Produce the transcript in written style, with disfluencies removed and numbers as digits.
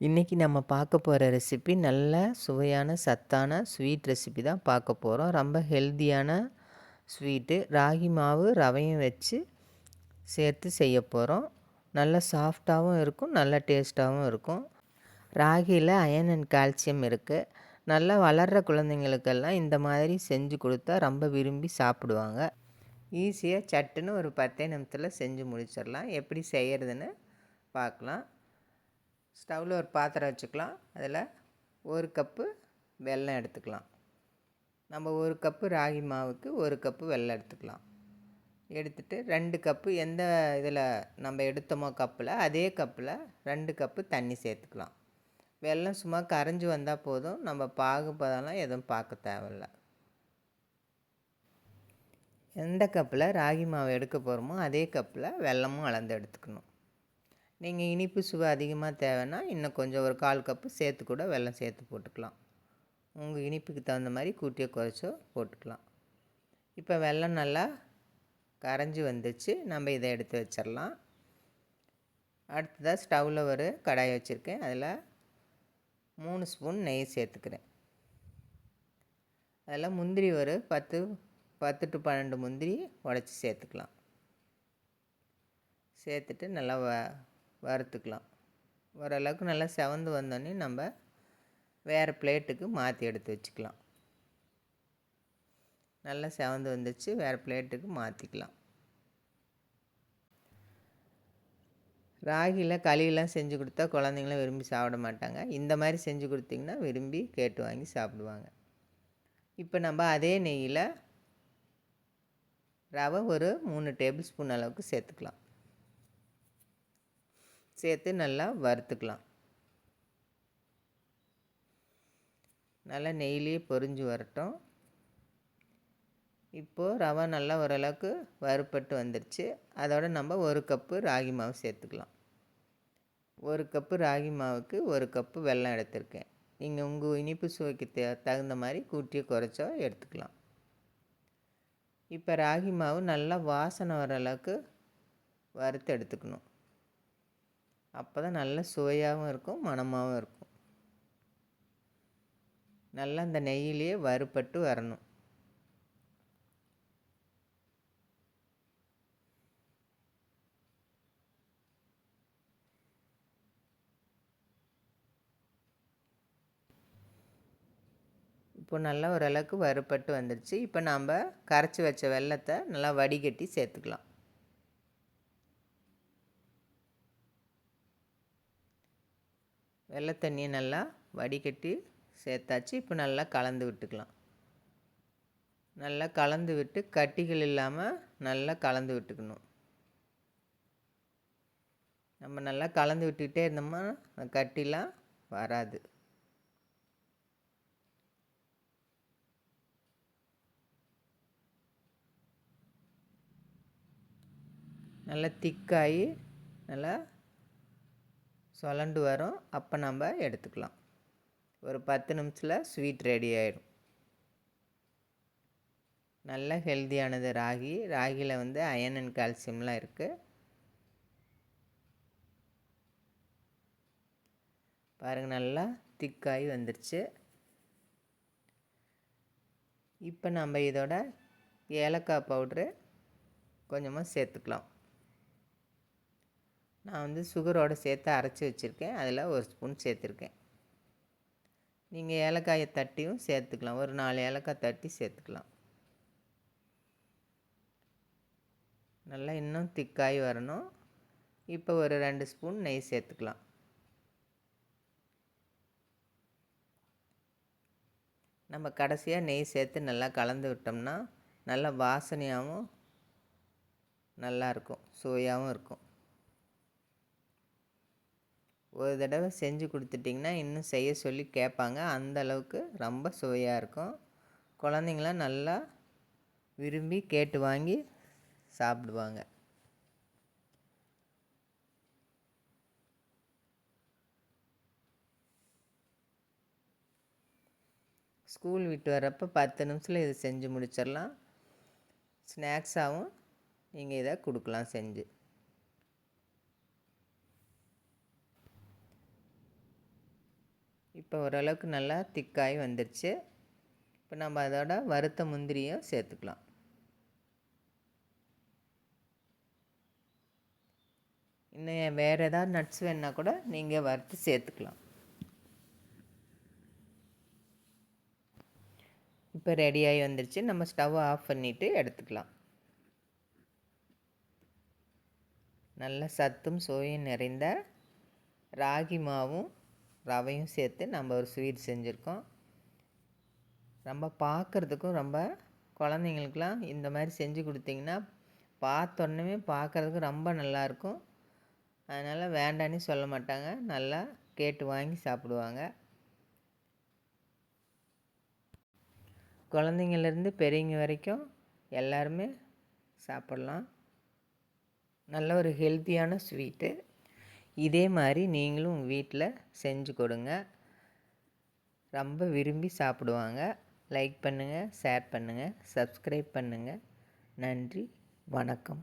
இன்றைக்கி நம்ம பார்க்க போகிற ரெசிபி நல்ல சுவையான சத்தான ஸ்வீட் ரெசிபி தான் பார்க்க போகிறோம். ரொம்ப ஹெல்த்தியான ஸ்வீட்டு. ராகி மாவு ரவையும் வச்சு சேர்த்து செய்ய போகிறோம். நல்ல சாஃப்டாகவும் இருக்கும், நல்ல டேஸ்ட்டாகவும் இருக்கும். ராகியில் அயன் அண்ட் கால்சியம் இருக்குது. நல்லா வளர்கிற குழந்தைங்களுக்கெல்லாம் இந்த மாதிரி செஞ்சு கொடுத்தா ரொம்ப விரும்பி சாப்பிடுவாங்க. ஈஸியாக சட்டுன்னு ஒரு 10 நிமிஷத்தில் செஞ்சு முடிச்சிடலாம். எப்படி செய்கிறதுன்னு பார்க்கலாம். ஸ்டவ்வில் ஒரு பாத்திரம் வச்சுக்கலாம். அதில் 1 கப்பு வெல்லம் எடுத்துக்கலாம். நம்ம 1 கப்பு ராகி மாவுக்கு 1 கப்பு வெல்லம் எடுத்துக்கலாம். எடுத்துகிட்டு 2 கப்பு எந்த இதில் நம்ம எடுத்தோமோ கப்பில் அதே கப்பில் 2 கப்பு தண்ணி சேர்த்துக்கலாம். வெல்லம் சும்மா கரைஞ்சி வந்தால் போதும். நம்ம பாகுபதம்லாம் எதுவும் பார்க்க தேவையில்ல. எந்த கப்பில் ராகி மாவு எடுக்க போகிறோமோ அதே கப்பில் வெல்லமும் அளந்து எடுத்துக்கணும். நீங்கள் இனிப்பு சுவை அதிகமாக தேவைன்னா இன்னும் கொஞ்சம் ஒரு 1/4 கப்பு சேர்த்து கூட வெல்லம் சேர்த்து போட்டுக்கலாம். உங்கள் இனிப்புக்கு தகுந்த மாதிரி கூட்டியோ குறைச்சோ போட்டுக்கலாம். இப்போ வெல்லம் நல்லா கரைஞ்சி வந்துச்சு. நம்ம இதை எடுத்து வச்சிடலாம். அடுத்ததாக ஸ்டவ்வில் ஒரு கடாய் வச்சுருக்கேன். அதில் 3 ஸ்பூன் நெய் சேர்த்துக்கிறேன். அதில் முந்திரி ஒரு 10 to 12 முந்திரி உடச்சி சேர்த்துக்கலாம். சேர்த்துட்டு நல்லா வறுத்துக்கலாம். ஓரளவுக்கு நல்லா செவந்து வந்தோடனே நம்ம வேறு பிளேட்டுக்கு மாற்றி எடுத்து வச்சுக்கலாம். நல்லா செவந்து வந்துச்சு, வேறு பிளேட்டுக்கு மாற்றிக்கலாம். ராகியில் களியெல்லாம் செஞ்சு கொடுத்தா குழந்தைங்களாம் விரும்பி சாப்பிட மாட்டாங்க. இந்த மாதிரி செஞ்சு கொடுத்திங்கன்னா விரும்பி கேட்டு வாங்கி சாப்பிடுவாங்க. இப்போ நம்ம அதே நெய்யில் ரவை ஒரு 3 டேபிள் ஸ்பூன் அளவுக்கு சேர்த்துக்கலாம். சேர்த்து நல்லா வறுத்துக்கலாம். நல்லா நெய்லேயே பொரிஞ்சு வரட்டும். இப்போது ரவை நல்லா ஓரளவுக்கு வறுபட்டு வந்துடுச்சு. அதோடு நம்ம 1 கப்பு ராகி மாவு சேர்த்துக்கலாம். 1 கப்பு ராகி மாவுக்கு 1 கப்பு வெல்லம் எடுத்திருக்கேன். நீங்கள் உங்கள் இனிப்பு சுவைக்கு தகுந்த மாதிரி கூட்டியோ குறைச்சோ எடுத்துக்கலாம். இப்போ ராகி மாவு நல்லா வாசனை வர அளவுக்கு வறுத்து எடுத்துக்கணும். அப்போ தான் நல்ல சுவையாகவும் இருக்கும், மணமாகவும் இருக்கும். நல்லா அந்த நெய்யிலேயே வறுபட்டு வரணும். இப்போ நல்லா ஓரளவுக்கு வறுபட்டு வந்துடுச்சு. இப்போ நாம் கரைச்சி வச்ச வெல்லத்தை நல்லா வடிகட்டி சேர்த்துக்கலாம். வெள்ளை தண்ணியை நல்லா வடிகட்டி சேர்த்தாச்சு. இப்போ நல்லா கலந்து விட்டுக்கலாம். நல்லா கலந்து விட்டு கட்டிகள் இல்லாமல் நல்லா கலந்து விட்டுக்கணும். நம்ம நல்லா கலந்து விட்டுக்கிட்டே இருந்தோம்னா கட்டிலாம் வராது. நல்லா திக்காகி நல்லா சுலண்டு வரும். அப்போ நம்ம எடுத்துக்கலாம். ஒரு 10 நிமிஷத்தில் ஸ்வீட் ரெடி ஆகிடும். நல்ல ஹெல்த்தியானது ராகி. ராகியில் வந்து அயன் அண்ட் கால்சியம்லாம் இருக்குது. பாருங்கள், நல்லா திக்காகி வந்துடுச்சு. இப்போ நம்ம இதோட ஏலக்காய் பவுட்ரு கொஞ்சமாக சேர்த்துக்கலாம். நான் வந்து சுகரோடு சேர்த்து அரைச்சி வச்சுருக்கேன். அதில் 1 ஸ்பூன் சேர்த்துருக்கேன். நீங்கள் ஏலக்காயை தட்டியும் சேர்த்துக்கலாம். ஒரு 4 ஏலக்காய் தட்டி சேர்த்துக்கலாம். நல்லா இன்னும் திக்காகி வரணும். இப்போ ஒரு 2 ஸ்பூன் நெய் சேர்த்துக்கலாம். நம்ம கடைசியாக நெய் சேர்த்து நல்லா கலந்து விட்டோம்னா நல்லா வாசனையாகவும் நல்லாயிருக்கும், சுவையாகவும் இருக்கும். ஒரு தடவை செஞ்சு கொடுத்துட்டிங்கன்னா இன்னும் செய்ய சொல்லி கேட்பாங்க. அந்த அளவுக்கு ரொம்ப சுவையாக இருக்கும். குழந்தைங்களாம் நல்லா விரும்பி கேட்டு வாங்கி சாப்பிடுவாங்க. ஸ்கூல் விட்டு வரப்போ 10 நிமிஷத்தில் இதை செஞ்சு முடிச்சிடலாம். ஸ்நாக்ஸாகவும் நீங்கள் இதை கொடுக்கலாம் செஞ்சு. இப்போ ஓரளவுக்கு நல்லா திக்காகி வந்துருச்சு. இப்போ நம்ம அதோட வறுத்த முந்திரியும் சேர்த்துக்கலாம். இன்னும் வேறு ஏதாவது நட்ஸ் வேணுன்னா கூட நீங்கள் வறுத்து சேர்த்துக்கலாம். இப்போ ரெடியாகி வந்துருச்சு. நம்ம ஸ்டவ் ஆஃப் பண்ணிவிட்டு எடுத்துக்கலாம். நல்ல சத்தும் சுவையும் நிறைந்த ராகி மாவும் ரவையும் சேர்த்து நம்ம ஒரு ஸ்வீட் செஞ்சுருக்கோம். ரொம்ப பார்க்குறதுக்கும் ரொம்ப குழந்தைங்களுக்கெலாம் இந்த மாதிரி செஞ்சு கொடுத்தீங்கன்னா பார்த்தோன்னே பார்க்குறதுக்கு ரொம்ப நல்லாயிருக்கும். அதனால் வேண்டான்னு சொல்ல மாட்டாங்க, நல்லா கேட்டு வாங்கி சாப்பிடுவாங்க. குழந்தைங்கள்லேருந்து பெரியவங்க வரைக்கும் எல்லாருமே சாப்பிட்லாம். நல்ல ஒரு ஹெல்த்தியான ஸ்வீட்டு. இதே மாதிரி நீங்களும் உங்கள் வீட்டில் செஞ்சு கொடுங்க. ரொம்ப விரும்பி சாப்பிடுவாங்க. லைக் பண்ணுங்கள், ஷேர் பண்ணுங்கள், சப்ஸ்கிரைப் பண்ணுங்கள். நன்றி, வணக்கம்.